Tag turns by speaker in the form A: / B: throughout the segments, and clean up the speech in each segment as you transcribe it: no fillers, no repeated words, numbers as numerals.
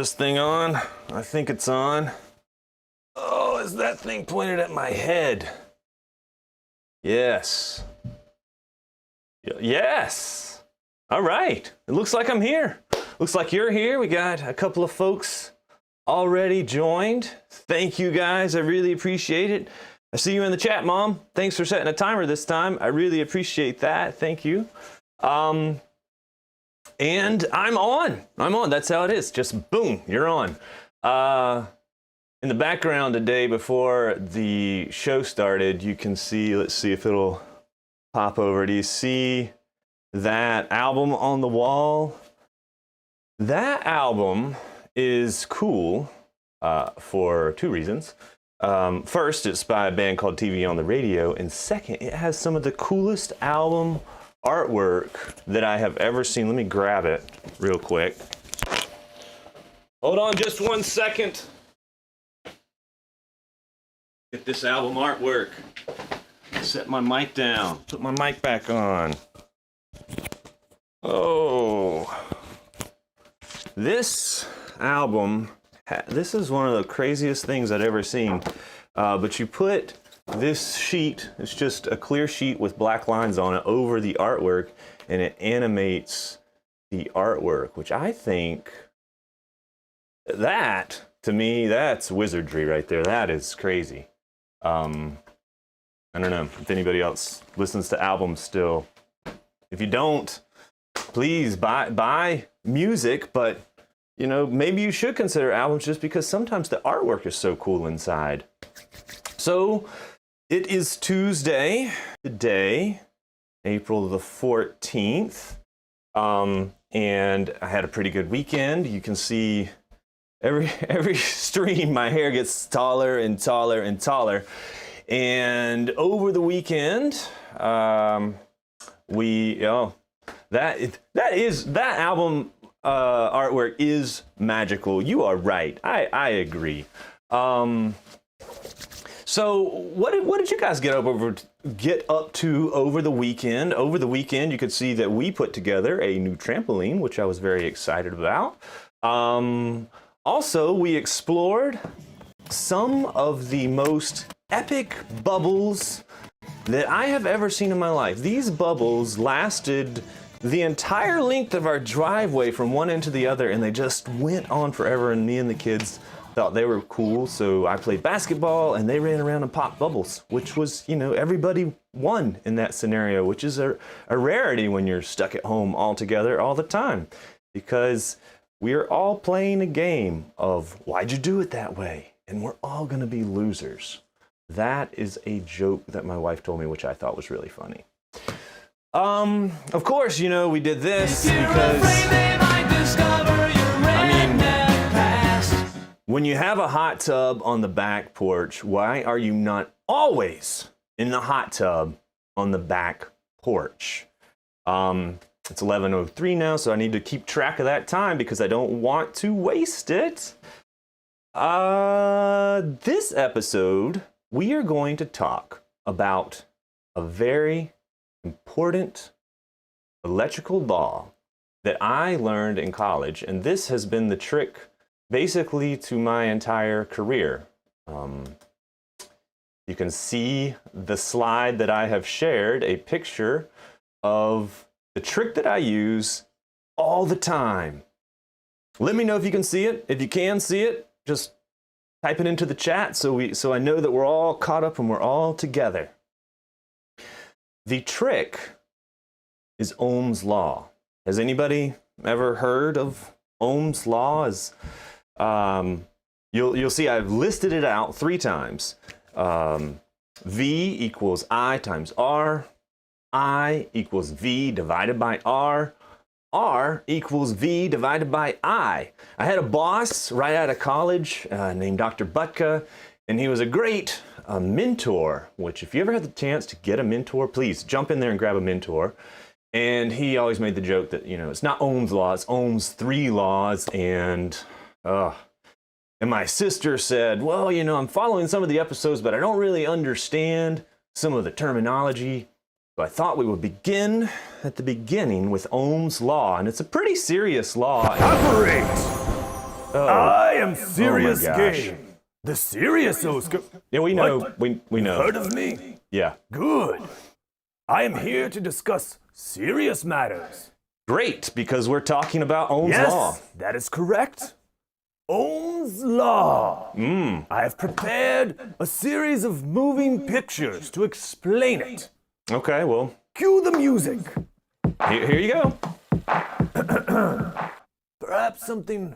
A: this thing on? I think it's on. Oh, is that thing pointed at my head? Yes. Yes. All right. It looks like I'm here. Looks like you're here. We got a couple of folks already joined. Thank you guys. I really appreciate it. I see you in the chat, Mom. Thanks for setting a timer this time. I really appreciate that. Thank you. And I'm on. That's how it is. Just boom, you're on. In the background today, before the show started, you can see, let's see if it'll pop over. Do you see that album on the wall? That album is cool for two reasons. First, it's by a band called TV on the Radio, and second, it has some of the coolest album artwork that I have ever seen. Let me grab it real quick. Hold on just 1 second. Get this album artwork. Set my mic down. Put my mic back on. Oh. This album, this is one of the craziest things I've ever seen. But you put this sheet, it's just a clear sheet with black lines on it over the artwork, and it animates the artwork, which I think that, to me, that's wizardry right there. That is crazy. I don't know if anybody else listens to albums still. If you don't, please buy music, but you know, maybe you should consider albums just because sometimes the artwork is so cool inside. So it is Tuesday, today, April the 14th, and I had a pretty good weekend. You can see every stream, my hair gets taller and taller and taller. And over the weekend, that album artwork is magical. You are right. I agree. So what did you guys get up to over the weekend? Over the weekend, you could see that we put together a new trampoline, which I was very excited about. Also, we explored some of the most epic bubbles that I have ever seen in my life. These bubbles lasted the entire length of our driveway from one end to the other, and they just went on forever, and me and the kids thought they were cool, so I played basketball, and they ran around and popped bubbles, which was, you know, everybody won in that scenario, which is a rarity when you're stuck at home all together all the time, because we're all playing a game of why'd you do it that way, and we're all gonna be losers. That is a joke that my wife told me, which I thought was really funny. Of course, you know, we did this because, when you have a hot tub on the back porch, why are you not always in the hot tub on the back porch? It's 11:03 now, so I need to keep track of that time because I don't want to waste it. This episode, we are going to talk about a very important electrical law that I learned in college, and this has been the trick basically to my entire career. You can see the slide that I have shared, a picture of the trick that I use all the time. Let me know if you can see it. If you can see it, just type it into the chat so I know that we're all caught up and we're all together. The trick is Ohm's law. Has anybody ever heard of Ohm's law? You'll see I've listed it out 3 times. V equals I times R. I equals V divided by R. R equals V divided by I. I had a boss right out of college named Dr. Butka, and he was a great mentor, which if you ever had the chance to get a mentor, please jump in there and grab a mentor. And he always made the joke that, you know, it's not Ohm's law, it's Ohm's 3 laws. And my sister said, well, you know, I'm following some of the episodes, but I don't really understand some of the terminology. So I thought we would begin at the beginning with Ohm's law, and it's a pretty serious law. Operate!
B: I am Serious
A: gosh.
B: Game, the serious Oscope.
A: Yeah, we know.
B: What?
A: We know.
B: Heard of me?
A: Yeah.
B: Good. I am here to discuss serious matters.
A: Great, because we're talking about Ohm's
B: Yes,
A: law.
B: that is correct. Ohm's law. I have prepared a series of moving pictures to explain it.
A: Okay, well,
B: Cue the music.
A: here you go.
B: Perhaps something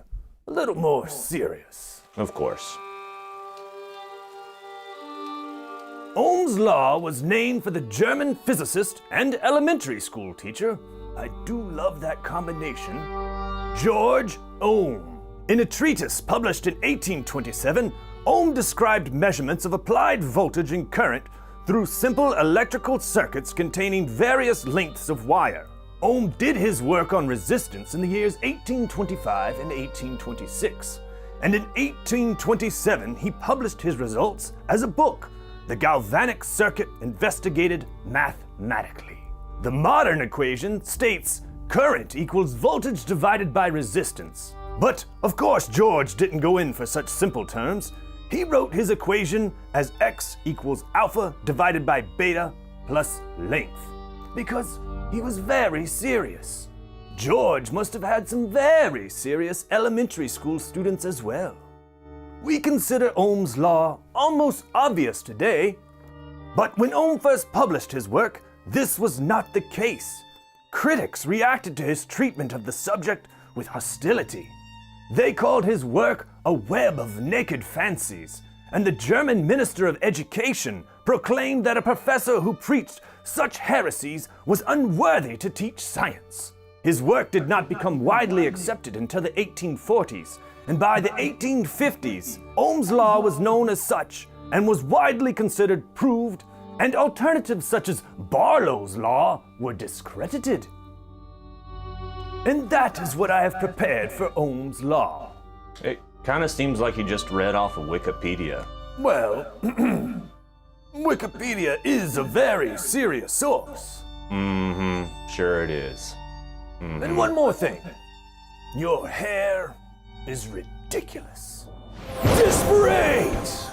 B: a little more serious.
A: Of course.
B: Ohm's law was named for the German physicist and elementary school teacher, I do love that combination, George Ohm. In a treatise published in 1827, Ohm described measurements of applied voltage and current through simple electrical circuits containing various lengths of wire. Ohm did his work on resistance in the years 1825 and 1826, and in 1827 he published his results as a book, The Galvanic Circuit Investigated Mathematically. The modern equation states current equals voltage divided by resistance. But, of course, George didn't go in for such simple terms. He wrote his equation as x equals alpha divided by beta plus length, because he was very serious. George must have had some very serious elementary school students as well. We consider Ohm's law almost obvious today, but when Ohm first published his work, this was not the case. Critics reacted to his treatment of the subject with hostility. They called his work a web of naked fancies, and the German Minister of Education proclaimed that a professor who preached such heresies was unworthy to teach science. His work did not become widely accepted until the 1840s, and by the 1850s, Ohm's law was known as such and was widely considered proved, and alternatives such as Barlow's law were discredited. And that is what I have prepared for Ohm's law.
A: It kind of seems like you just read off of Wikipedia.
B: Well, Wikipedia is a very serious source.
A: Sure it is.
B: And one more thing. Your hair is ridiculous. Disparate!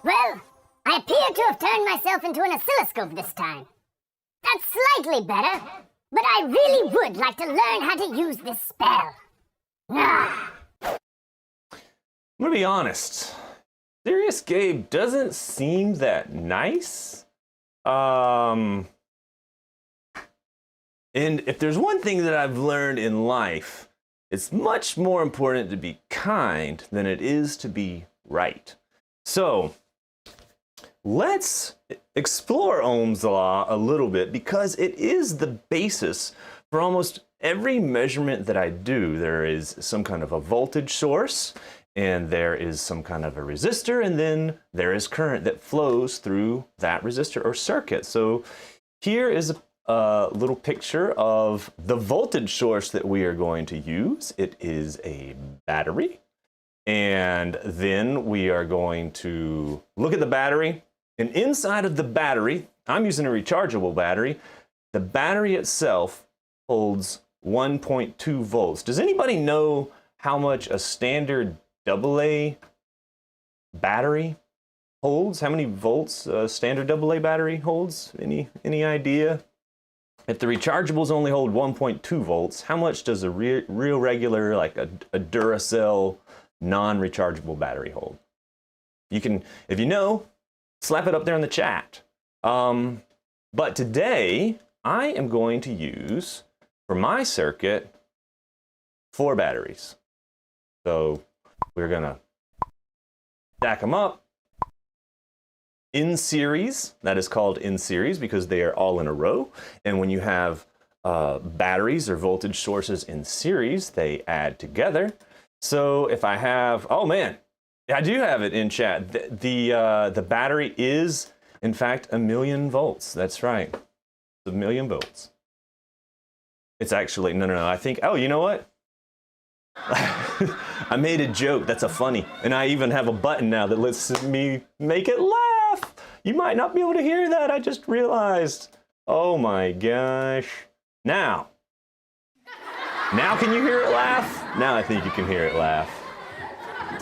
C: Well, I appear to have turned myself into an oscilloscope this time. That's slightly better, but I really would like to learn how to use this spell. Ah.
A: I'm gonna be honest. Serious Gabe doesn't seem that nice. And if there's one thing that I've learned in life, it's much more important to be kind than it is to be right. So, let's explore Ohm's law a little bit, because it is the basis for almost every measurement that I do. There is some kind of a voltage source, and there is some kind of a resistor, and then there is current that flows through that resistor or circuit. So here is a little picture of the voltage source that we are going to use. It is a battery. And then we are going to look at the battery. And inside of the battery, I'm using a rechargeable battery. The battery itself holds 1.2 volts. Does anybody know how much a standard AA battery holds? How many volts a standard AA battery holds? Any idea? If the rechargeables only hold 1.2 volts, how much does a real regular, like a Duracell non-rechargeable battery hold? You can, if you know, slap it up there in the chat. But today, I am going to use, for my circuit, 4 batteries. So we're gonna stack them up in series. That is called in series because they are all in a row. And when you have batteries or voltage sources in series, they add together. So if I have, oh man, I do have it in chat. The battery is, in fact, 1,000,000 volts. That's right, 1,000,000 volts. It's actually, no, I think, oh, you know what? I made a joke, that's a funny, and I even have a button now that lets me make it laugh. You might not be able to hear that, I just realized. Oh my gosh. Now can you hear it laugh? Now I think you can hear it laugh.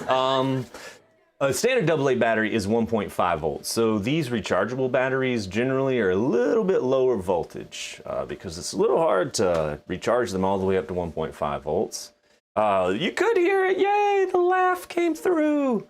A: A standard AA battery is 1.5 volts, so these rechargeable batteries generally are a little bit lower voltage because it's a little hard to recharge them all the way up to 1.5 volts. You could hear it, yay, the laugh came through.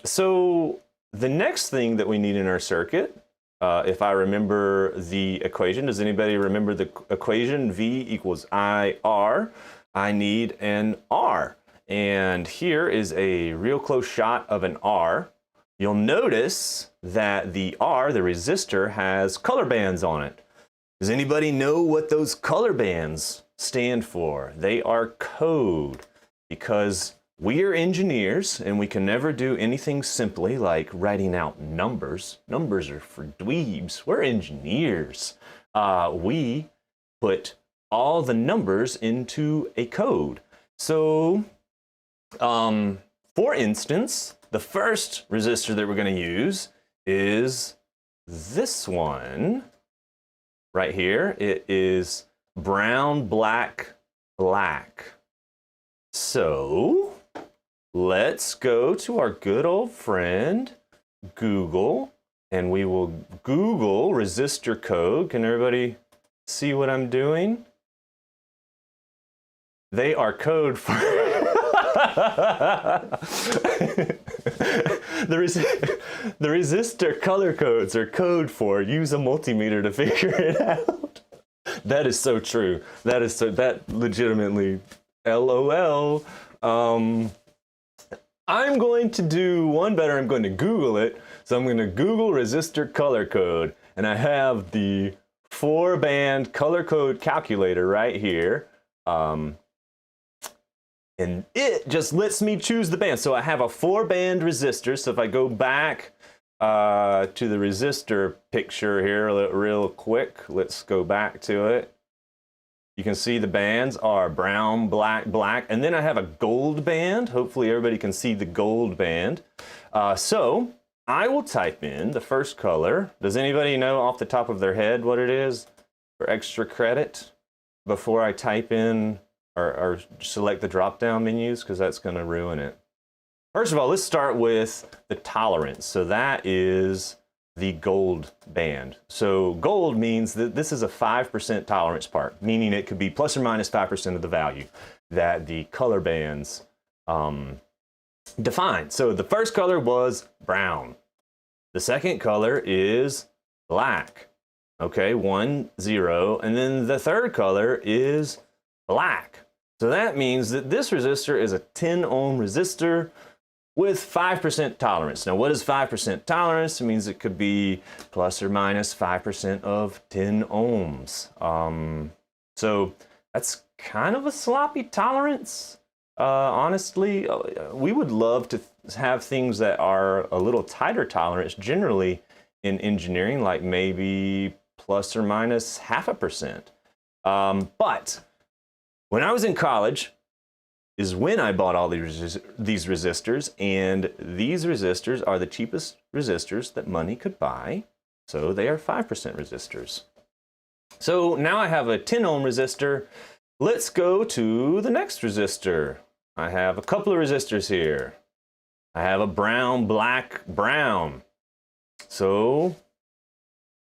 A: So the next thing that we need in our circuit, if I remember the equation, does anybody remember the equation? V equals IR. I need an R. And here is a real close shot of an R. You'll notice that the R, the resistor, has color bands on it. Does anybody know what those color bands stand for? They are code, because we are engineers and we can never do anything simply like writing out numbers. Numbers are for dweebs. We're engineers. We put all the numbers into a code. So, for instance, the first resistor that we're going to use is this one right here. It is brown, black, black. So let's go to our good old friend Google, and we will Google resistor code. Can everybody see what I'm doing? They are code for the resistor color codes are code for use a multimeter to figure it out. That is so true. That is so, that legitimately, LOL. I'm going to do one better. I'm going to Google it. So I'm going to Google resistor color code, and I have the 4-band color code calculator right here. And it just lets me choose the band. So I have a 4-band resistor. So if I go back to the resistor picture here real quick, let's go back to it. You can see the bands are brown, black, black, and then I have a gold band. Hopefully everybody can see the gold band. So I will type in the first color. Does anybody know off the top of their head what it is for extra credit before I type in or select the drop-down menus, because that's going to ruin it. First of all, let's start with the tolerance. So that is the gold band. So gold means that this is a 5% tolerance part, meaning it could be plus or minus 5% of the value that the color bands define. So the first color was brown. The second color is black. Okay, 1, 0. And then the third color is black. So that means that this resistor is a 10 ohm resistor with 5% tolerance. Now, what is 5% tolerance? It means it could be plus or minus 5% of 10 ohms. So that's kind of a sloppy tolerance. Honestly, we would love to have things that are a little tighter tolerance generally in engineering, like maybe plus or minus 0.5%. But when I was in college is when I bought all these resistors, and these resistors are the cheapest resistors that money could buy, so they are 5% resistors. So now I have a 10 ohm resistor. Let's go to the next resistor. I have a couple of resistors here. I have a brown, black, brown. So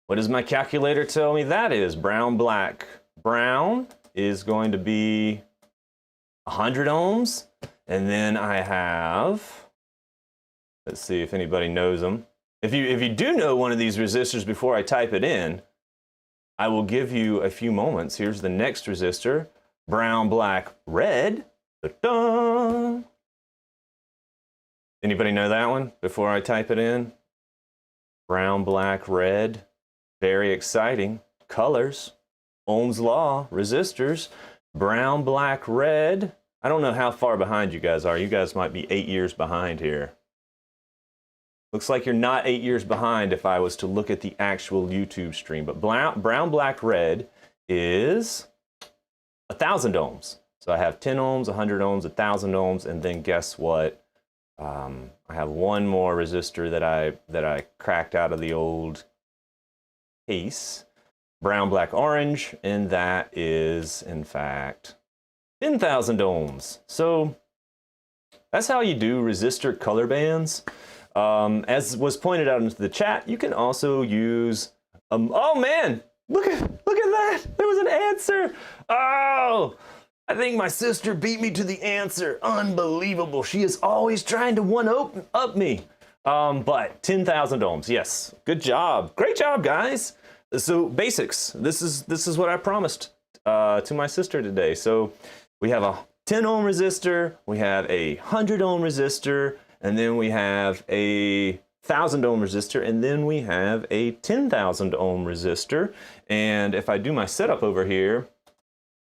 A: what does my calculator tell me that is? Brown, black, brown is going to be 100 ohms. And then I have, let's see if anybody knows them. If you do know one of these resistors before I type it in, I will give you a few moments. Here's the next resistor, brown, black, red. Ta-da! Anybody know that one before I type it in? Brown, black, red. Very exciting. Colors. Ohm's law, resistors, brown, black, red. I don't know how far behind you guys are. You guys might be 8 years behind here. Looks like you're not 8 years behind if I was to look at the actual YouTube stream. But brown, black, red is 1,000 ohms. So I have 10 ohms, 100 ohms, 1,000 ohms, and then guess what? I have one more resistor that I cracked out of the old case. Brown, black, orange, and that is, in fact, 10,000 ohms. So That's how you do resistor color bands. As was pointed out into the chat, you can also use, oh man, look at that. There was an answer. Oh, I think my sister beat me to the answer. Unbelievable. She is always trying to one-up me. But 10,000 ohms. Yes. Good job. Great job, guys. So basics. This is what I promised to my sister today. So we have a 10 ohm resistor, we have a 100 ohm resistor, and then we have a 1,000 ohm resistor, and then we have a 10,000 ohm resistor. And if I do my setup over here,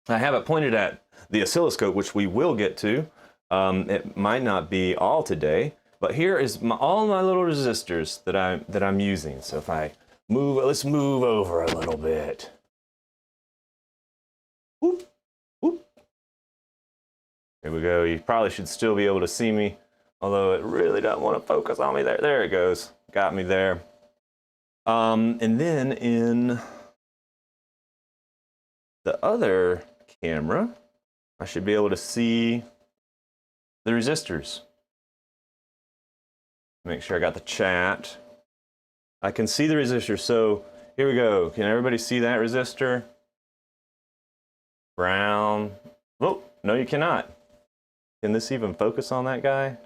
A: I have it pointed at the oscilloscope, which we will get to. It might not be all today, but here is all my little resistors that I'm using. So if I move, let's move over a little bit. Whoop, whoop. Here we go. You probably should still be able to see me, although it really doesn't want to focus on me there. There it goes. Got me there. And then in the other camera, I should be able to see the resistors. Make sure I got the chat. I can see the resistor. So here we go. Can everybody see that resistor? Brown. Oh, no, you cannot. Can this even focus on that guy?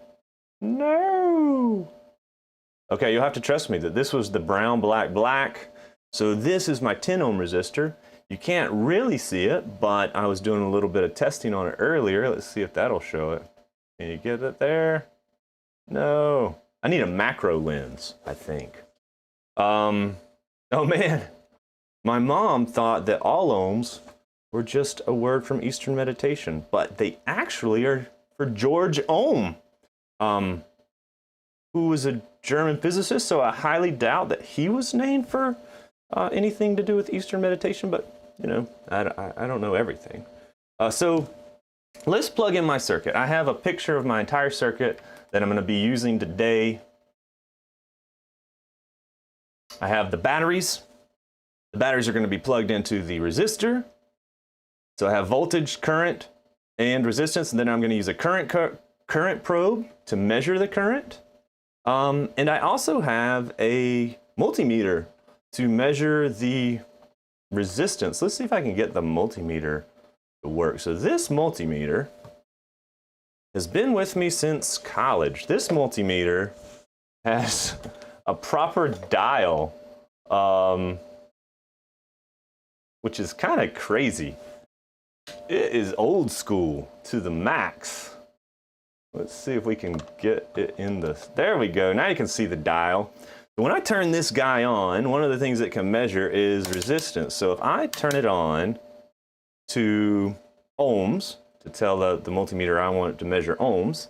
A: No. Okay, you'll have to trust me that this was the brown, black, black. So this is my 10 ohm resistor. You can't really see it, but I was doing a little bit of testing on it earlier. Let's see if that'll show it. Can you get it there? No. I need a macro lens, I think. Oh man. My mom thought that all ohms were just a word from Eastern meditation, but they actually are for George Ohm, who was a German physicist, so I highly doubt that he was named for anything to do with Eastern meditation, but you know, I don't know everything. So let's plug in my circuit. I have a picture of my entire circuit that I'm going to be using today. I have the batteries. The batteries are going to be plugged into the resistor. So I have voltage, current, and resistance, and then I'm going to use a current probe to measure the current. And I also have a multimeter to measure the resistance. Let's see if I can get the multimeter to work. So this multimeter has been with me since college. This multimeter has a proper dial, which is kind of crazy. It is old school to the max. Let's see if we can get it in the, there we go. Now you can see the dial. When I turn this guy on, one of the things it can measure is resistance. So if I turn it on to ohms, to tell the multimeter I want it to measure ohms,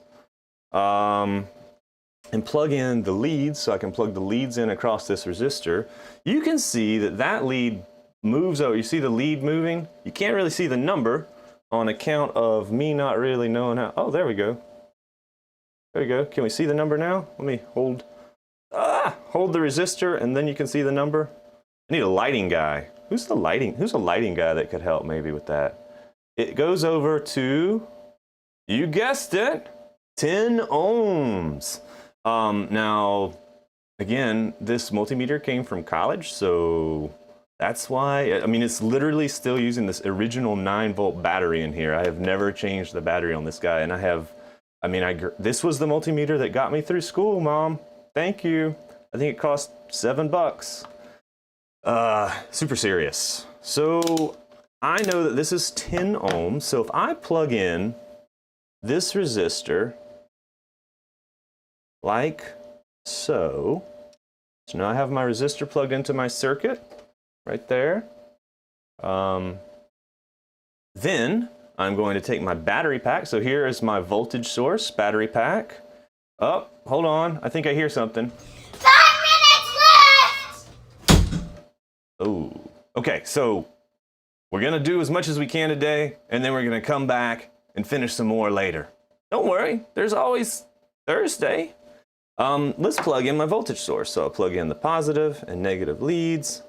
A: and plug in the leads, so I can plug the leads in across this resistor, you can see that that lead moves over. You see the lead moving? You can't really see the number on account of me not really knowing how. Oh, there we go. There we go. Can we see the number now? Let me hold the resistor, and then you can see the number. I need a lighting guy. Who's a lighting guy that could help maybe with that? It goes over to, you guessed it, 10 ohms. Now, again, this multimeter came from college, so that's why, I mean, it's literally still using this original 9-volt battery in here. I have never changed the battery on this guy, and this was the multimeter that got me through school, Mom. Thank you. I think it cost $7. Super serious. So I know that this is 10 ohms. So if I plug in this resistor like so, so now I have my resistor plugged into my circuit right there. Then I'm going to take my battery pack. So here is my voltage source, battery pack. Oh, hold on. I think I hear something.
C: 5 minutes left!
A: Oh, okay. So we're going to do as much as we can today, and then we're going to come back and finish some more later. Don't worry. There's always Thursday. Let's plug in my voltage source. So I'll plug in the positive and negative leads.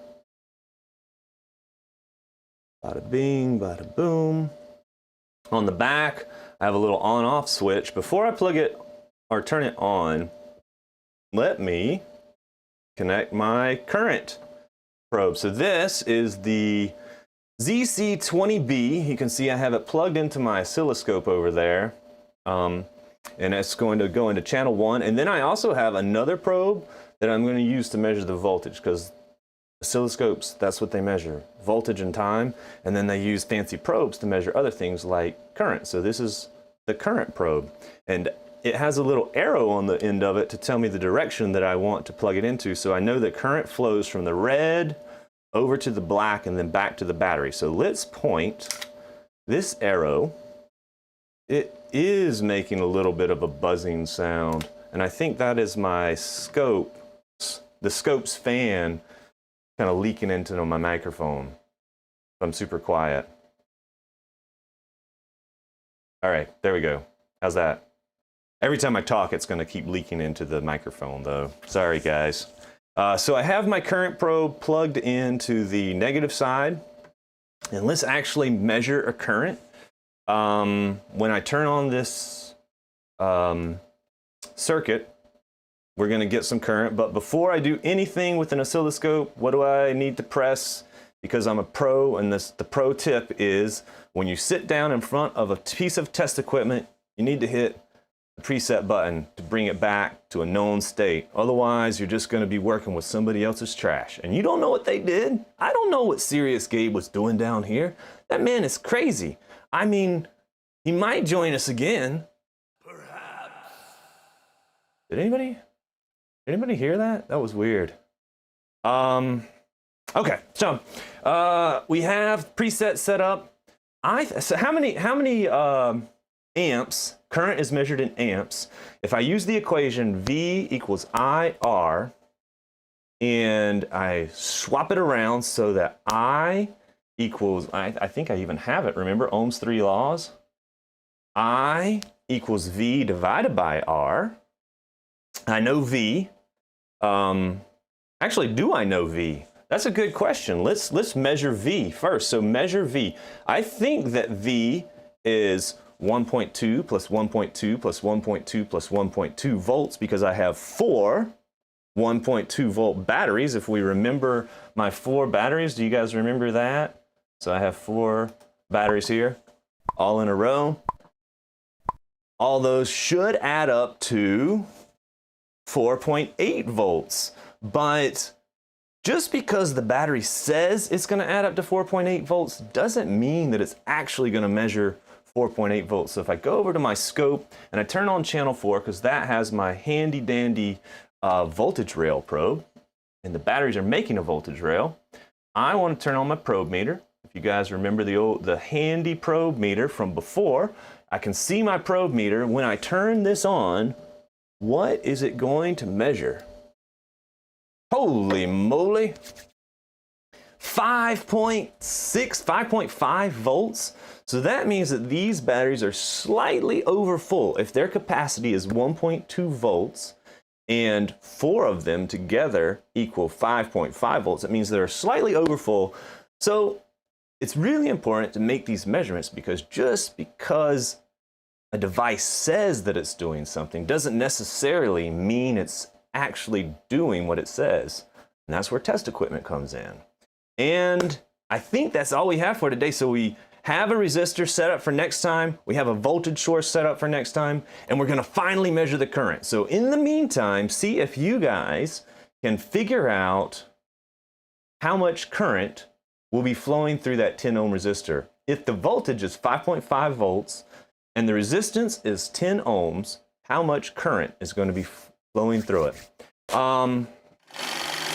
A: Bada bing, bada boom. On the back, I have a little on-off switch. Before I plug it or turn it on, let me connect my current probe. So this is the ZC20B. You can see I have it plugged into my oscilloscope over there. And it's going to go into channel 1. And then I also have another probe that I'm going to use to measure the voltage, because oscilloscopes, that's what they measure, voltage and time. And then they use fancy probes to measure other things like current. So this is the current probe. And it has a little arrow on the end of it to tell me the direction that I want to plug it into. So I know that current flows from the red over to the black and then back to the battery. So let's point this arrow. It is making a little bit of a buzzing sound. And I think that is my scope, the scope's fan kind of leaking into my microphone. I'm super quiet. All right, there we go. How's that? Every time I talk, it's going to keep leaking into the microphone, though. Sorry, guys. So I have my current probe plugged into the negative side. And let's actually measure a current. When I turn on this circuit, we're going to get some current. But before I do anything with an oscilloscope, what do I need to press? Because I'm a pro, and the pro tip is when you sit down in front of a piece of test equipment, you need to hit the preset button to bring it back to a known state. Otherwise, you're just going to be working with somebody else's trash. And you don't know what they did. I don't know what Serious Gabe was doing down here. That man is crazy. I mean, he might join us again.
B: Perhaps.
A: Did anybody hear that? That was weird. Okay, so we have presets set up. So how many amps? Current is measured in amps. If I use the equation V equals IR, and I swap it around so that I equals, I think I even have it, remember Ohm's 3 laws? I equals V divided by R. I know V. Actually, do I know V? That's a good question. Let's measure V first. So measure V. I think that V is 1.2 plus 1.2 plus 1.2 plus 1.2 volts, because I have 4 1.2 volt batteries. If we remember my 4 batteries, do you guys remember that? So I have 4 batteries here, all in a row. All those should add up to 4.8 volts. But just because the battery says it's going to add up to 4.8 volts doesn't mean that it's actually going to measure 4.8 volts. So if I go over to my scope and I turn on channel 4, because that has my handy dandy voltage rail probe, and the batteries are making a voltage rail, I want to turn on my probe meter. If you guys remember the handy probe meter from before, I can see my probe meter. When I turn this on, what is it going to measure? Holy moly! 5.5 volts. So that means that these batteries are slightly over full. If their capacity is 1.2 volts and 4 of them together equal 5.5 volts, it means they're slightly over full. So it's really important to make these measurements, because just because a device says that it's doing something doesn't necessarily mean it's actually doing what it says. And that's where test equipment comes in. And I think that's all we have for today. So we have a resistor set up for next time. We have a voltage source set up for next time. And we're going to finally measure the current. So in the meantime, see if you guys can figure out how much current will be flowing through that 10 ohm resistor. If the voltage is 5.5 volts and the resistance is 10 ohms, how much current is going to be flowing through it? Of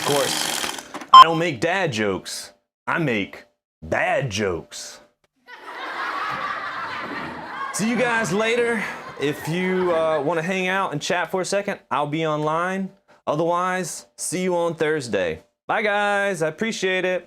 A: course, I don't make dad jokes. I make bad jokes. See you guys later. If you want to hang out and chat for a second, I'll be online. Otherwise, see you on Thursday. Bye, guys. I appreciate it.